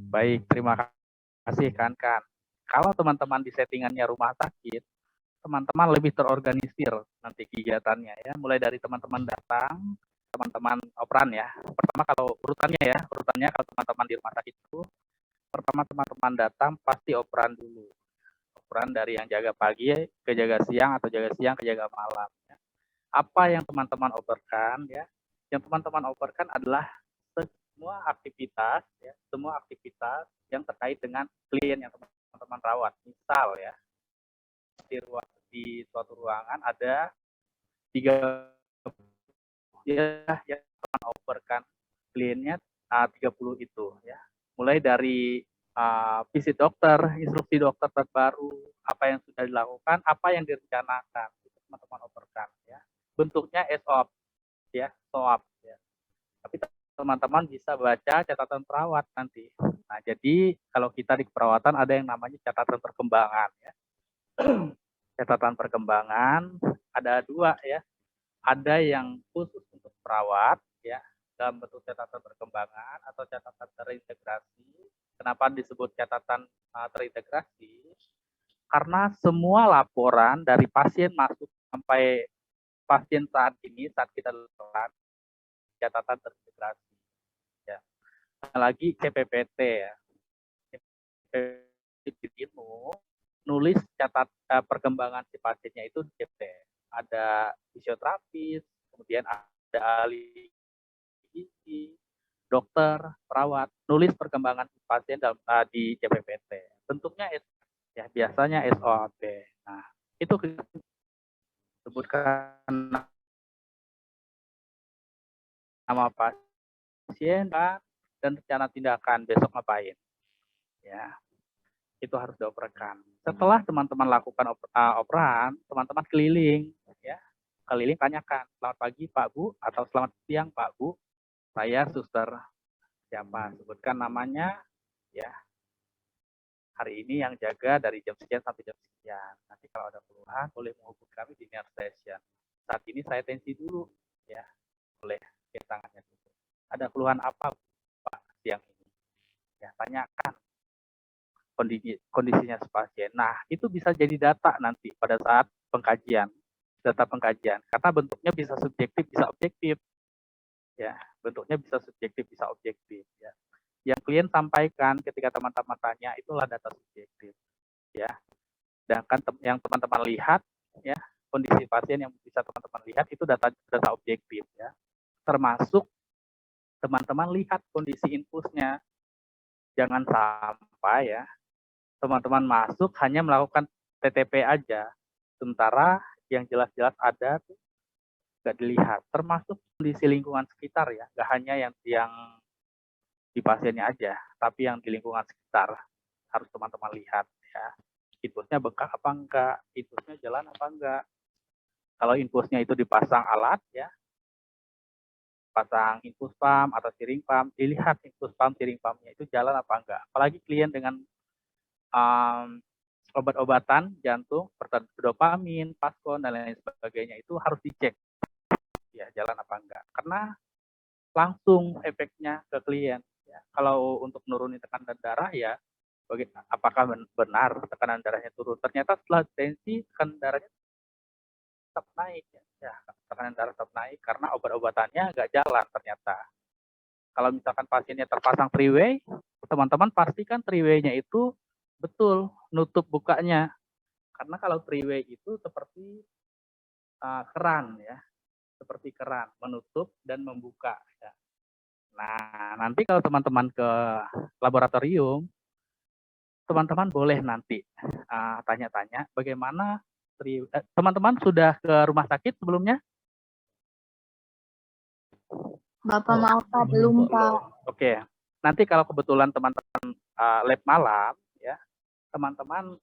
Baik, terima kasih kan. Kalau teman-teman di settingannya rumah sakit, teman-teman lebih terorganisir nanti kegiatannya ya. Mulai dari teman-teman datang, teman-teman operan ya. Pertama kalau urutannya kalau teman-teman di rumah sakit itu, pertama teman-teman datang pasti operan dulu. Operan dari yang jaga pagi ke jaga siang atau jaga siang ke jaga malam. Ya. Apa yang teman-teman operkan ya? Yang teman-teman operkan adalah semua aktivitas yang terkait dengan klien yang teman-teman rawat. Misal ya, di suatu ruangan ada 3 ya yang teman operkan kliennya 30 itu ya. Mulai dari visit dokter, instruksi dokter terbaru, apa yang sudah dilakukan, apa yang direncanakan, itu teman-teman operkan ya. Bentuknya SOP ya, SOAP ya. Tapi teman-teman bisa baca catatan perawat nanti. Nah, jadi kalau kita di keperawatan ada yang namanya catatan perkembangan ya. Catatan perkembangan ada 2 ya. Ada yang khusus untuk perawat ya, dalam bentuk catatan perkembangan atau catatan terintegrasi. Kenapa disebut catatan terintegrasi? Karena semua laporan dari pasien masuk sampai pasien saat kita lakukan catatan terintegrasi ya. Lagi CPPT ya. CPPT nulis perkembangan si pasiennya itu di CPT. Ada fisioterapis, kemudian ada ahli gizi, dokter, perawat, nulis perkembangan pasien di CPPT. Bentuknya ya biasanya SOP. Nah, itu sebutkan nama pasien dan rencana tindakan besok ngapain. Ya, itu harus dioperkan. Setelah teman-teman lakukan operan, teman-teman keliling ya. Keliling tanyakan, selamat pagi Pak Bu atau selamat siang Pak Bu. Saya suster siapa? Sebutkan namanya ya. Hari ini yang jaga dari jam sekian sampai jam sekian. Nanti kalau ada keluhan boleh menghubungi kami di nurse station. Saat ini saya tensi dulu ya. Boleh tangannya dulu. Ada keluhan apa Pak siang ini? Ya, tanyakan kondisinya pasien. Nah, itu bisa jadi data nanti pada saat pengkajian, data pengkajian. Karena bentuknya bisa subjektif, bisa objektif. Ya, bentuknya bisa subjektif, bisa objektif. Ya. Yang klien sampaikan ketika teman-teman tanya itulah data subjektif. Ya, sedangkan yang teman-teman lihat, ya, kondisi pasien yang bisa teman-teman lihat itu data objektif. Ya. Termasuk teman-teman lihat kondisi infusnya. Jangan sampai ya teman-teman masuk hanya melakukan TTP aja, sementara yang jelas-jelas ada tuh nggak dilihat, termasuk kondisi lingkungan sekitar ya, nggak hanya yang di pasiennya aja, tapi yang di lingkungan sekitar harus teman-teman lihat ya. Infusnya bengkak apa enggak, infusnya jalan apa enggak. Kalau infusnya itu dipasang alat ya, pasang infus pump atau steering pump, dilihat infus pump, steering pumpnya itu jalan apa enggak. Apalagi klien dengan obat-obatan jantung, dopamin, paskon, dan lain sebagainya itu harus dicek ya jalan apa enggak. Karena langsung efeknya ke klien. Ya. Kalau untuk nurunin tekanan darah ya, apakah benar tekanan darahnya turun? Ternyata setelah tensi tekanan darahnya tetap naik. Ya, tekanan darah tetap naik karena obat-obatannya nggak jalan ternyata. Kalau misalkan pasiennya terpasang three-way, teman-teman pastikan three-way-nya itu betul nutup bukanya. Karena kalau three-way itu seperti keran ya, seperti keran menutup dan membuka. Ya. Nah, nanti kalau teman-teman ke laboratorium, teman-teman boleh nanti tanya-tanya bagaimana teman-teman sudah ke rumah sakit sebelumnya? Bapak maaf Pak, belum Pak. Oke, nanti kalau kebetulan teman-teman lab malam, ya teman-teman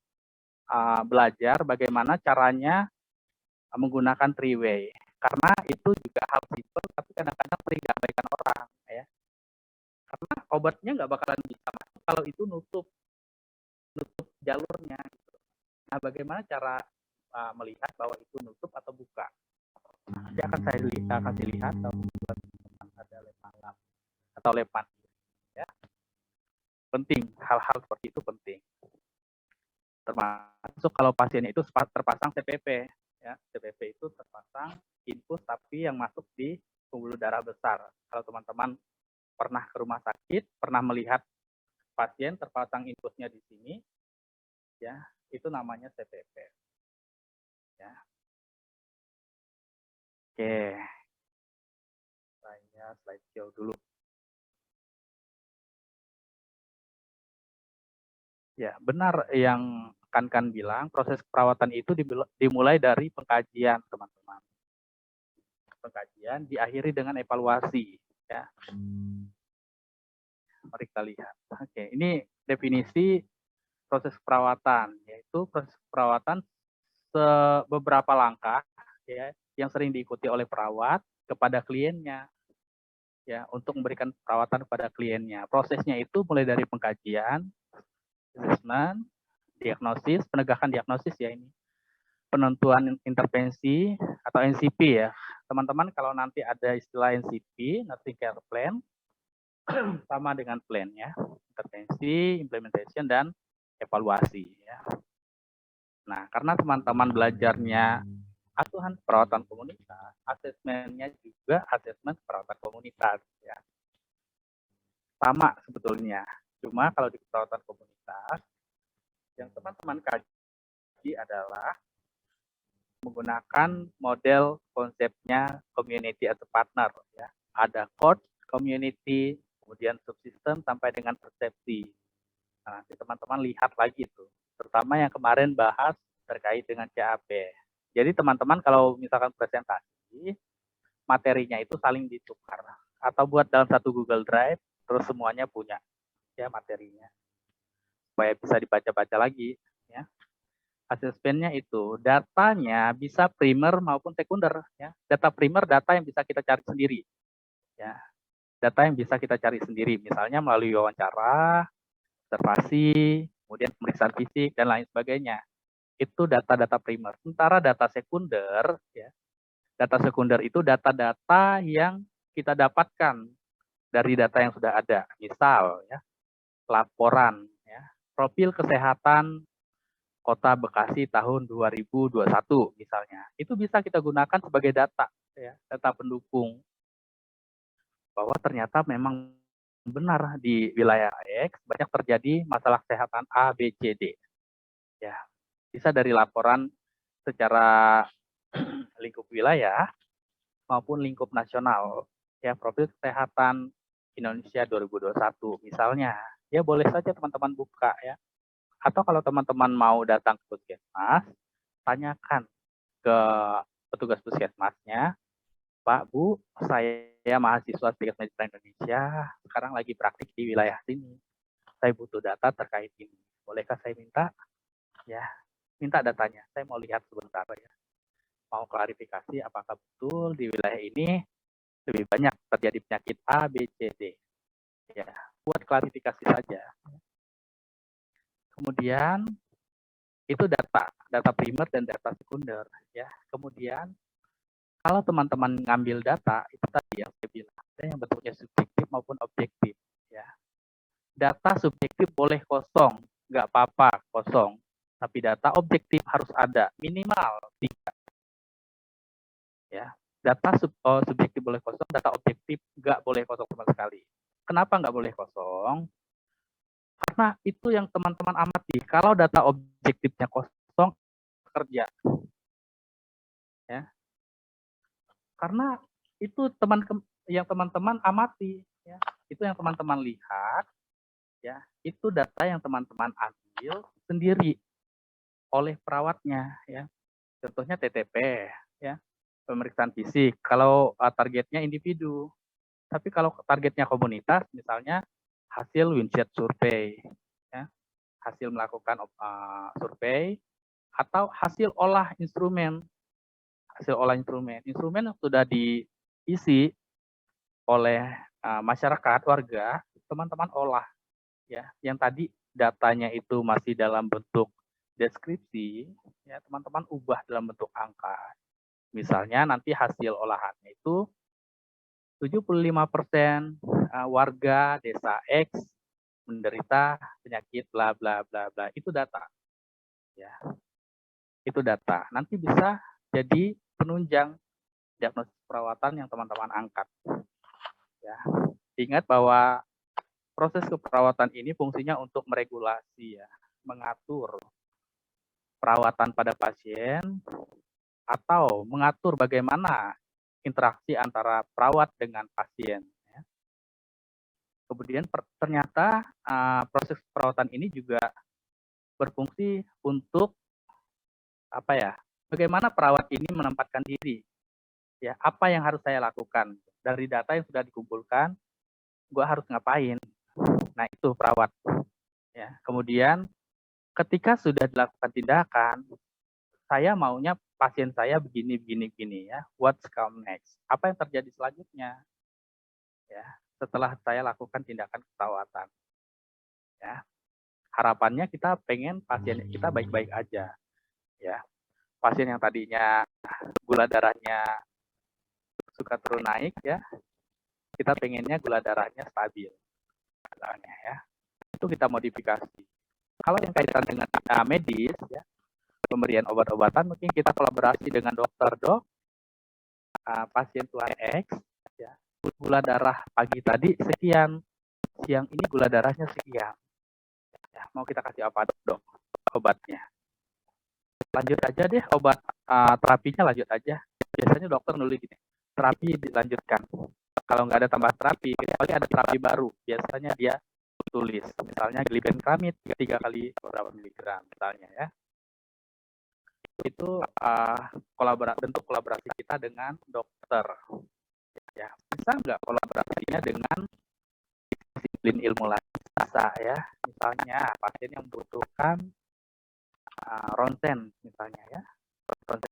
belajar bagaimana caranya menggunakan three-way. Karena itu juga hal simpel, tapi kadang-kadang sering diabaikan orang, ya. Karena obatnya nggak bakalan bisa masuk kalau itu nutup jalurnya. Gitu. Nah, bagaimana cara melihat bahwa itu nutup atau buka? Nanti akan saya kasih lihat kalau ada lab malam atau lab mandi. Ya. penting, hal-hal seperti itu penting. Termasuk kalau pasiennya itu terpasang CPP, ya. CPP itu terpasang infus tapi yang masuk di pembuluh darah besar. Kalau teman-teman pernah ke rumah sakit, pernah melihat pasien terpasang infusnya di sini, ya, itu namanya CPP. Ya. Oke. Saya slide show dulu. Ya, benar yang kan bilang, proses perawatan itu dimulai dari pengkajian, teman-teman. Pengkajian diakhiri dengan evaluasi, ya. Mari kita lihat. Oke, ini definisi proses perawatan, yaitu proses perawatan beberapa langkah, ya, yang sering diikuti oleh perawat kepada kliennya, ya, untuk memberikan perawatan kepada kliennya. Prosesnya itu mulai dari pengkajian, assessment, diagnosis, penegakan diagnosis ya ini, penentuan intervensi atau NCP ya. Teman-teman kalau nanti ada istilah NCP, Nursing Care Plan, sama dengan plan ya, intervensi, implementation, dan evaluasi ya. Nah, karena teman-teman belajarnya asuhan perawatan komunitas, asesmennya juga asesmen perawatan komunitas ya. Sama sebetulnya, cuma kalau di perawatan komunitas, yang teman-teman kaji adalah menggunakan model konsepnya community as a partner ya. Ada coach, community, kemudian subsistem sampai dengan persepsi. Nah, nanti teman-teman lihat lagi itu, terutama yang kemarin bahas terkait dengan CAP. Jadi teman-teman kalau misalkan presentasi, materinya itu saling ditukar atau buat dalam satu Google Drive, terus semuanya punya ya materinya, supaya bisa dibaca-baca lagi ya. Asesmennya itu datanya bisa primer maupun sekunder ya. Data primer data yang bisa kita cari sendiri ya. Data yang bisa kita cari sendiri misalnya melalui wawancara, observasi, kemudian pemeriksaan fisik dan lain sebagainya. Itu data-data primer. Sementara data sekunder ya. Data sekunder itu data-data yang kita dapatkan dari data yang sudah ada. Misal ya, laporan ya, profil kesehatan Kota Bekasi tahun 2021 misalnya. Itu bisa kita gunakan sebagai data ya, data pendukung bahwa ternyata memang benar di wilayah X banyak terjadi masalah kesehatan A, B, C, D. Ya, bisa dari laporan secara lingkup wilayah maupun lingkup nasional. Ya, profil kesehatan Indonesia 2021 misalnya. Ya, boleh saja teman-teman buka ya. Atau kalau teman-teman mau datang ke puskesmas, tanyakan ke petugas puskesmasnya, Pak, Bu, saya mahasiswa Sedikit Medicine Indonesia, sekarang lagi praktik di wilayah sini. Saya butuh data terkait ini. Bolehkah saya minta? Ya, minta datanya. Saya mau lihat sebentar ya. Mau klarifikasi apakah betul di wilayah ini lebih banyak terjadi penyakit A, B, C, D. Ya, buat klarifikasi saja. Kemudian itu data primer dan data sekunder ya. Kemudian kalau teman-teman ngambil data itu tadi yang saya bilang ada yang bentuknya subjektif maupun objektif ya. Data subjektif boleh kosong, nggak apa-apa kosong. Tapi data objektif harus ada minimal 3 ya. Data subjektif boleh kosong, data objektif nggak boleh kosong sama sekali. Kenapa nggak boleh kosong? Karena itu yang teman-teman amati. Kalau data objektifnya kosong, kerja. Ya. Karena itu yang teman-teman amati. Ya. Itu yang teman-teman lihat. Ya. Itu data yang teman-teman ambil sendiri oleh perawatnya. Ya. Contohnya TTP. Ya. Pemeriksaan fisik. Kalau targetnya individu. Tapi kalau targetnya komunitas, misalnya hasil Winset survei. Ya. Hasil melakukan survei atau hasil olah instrumen. Hasil olah instrumen yang sudah diisi oleh masyarakat warga, teman-teman olah ya. Yang tadi datanya itu masih dalam bentuk deskripsi, ya teman-teman ubah dalam bentuk angka. Misalnya nanti hasil olahannya itu 75% warga desa X menderita penyakit bla bla bla bla. Itu data. Ya. Itu data. Nanti bisa jadi penunjang diagnosis perawatan yang teman-teman angkat. Ya. Ingat bahwa proses keperawatan ini fungsinya untuk meregulasi ya, mengatur perawatan pada pasien atau mengatur bagaimana interaksi antara perawat dengan pasien. Ya. Kemudian ternyata proses perawatan ini juga berfungsi untuk apa ya? Bagaimana perawat ini menempatkan diri? Ya, apa yang harus saya lakukan dari data yang sudah dikumpulkan? Gua harus ngapain? Nah, itu perawat. Ya, kemudian ketika sudah dilakukan tindakan, saya maunya pasien saya begini, begini, begini ya. What's come next? Apa yang terjadi selanjutnya? Ya, setelah saya lakukan tindakan keperawatan. Ya, harapannya kita pengen pasien kita baik-baik aja. Ya, pasien yang tadinya gula darahnya suka turun naik ya, kita pengennya gula darahnya stabil. Misalnya ya, itu kita modifikasi. Kalau yang kaitan dengan medis ya, pemberian obat-obatan mungkin kita kolaborasi dengan dokter. Pasien tuan X ya, gula darah pagi tadi sekian, siang ini gula darahnya sekian ya, mau kita kasih apa dok obatnya, lanjut aja deh obat terapinya lanjut aja. Biasanya dokter nulis gini, terapi dilanjutkan, kalau nggak ada tambah terapi kecuali ada terapi baru, biasanya dia tulis misalnya glibenclamid 3 kali berapa miligram misalnya ya. Itu bentuk kolaborasi kita dengan dokter. Ya, bisa nggak kolaborasinya dengan disiplin ilmu lain? Bisa ya. Misalnya pasien yang membutuhkan ronsen misalnya ya. Ronsen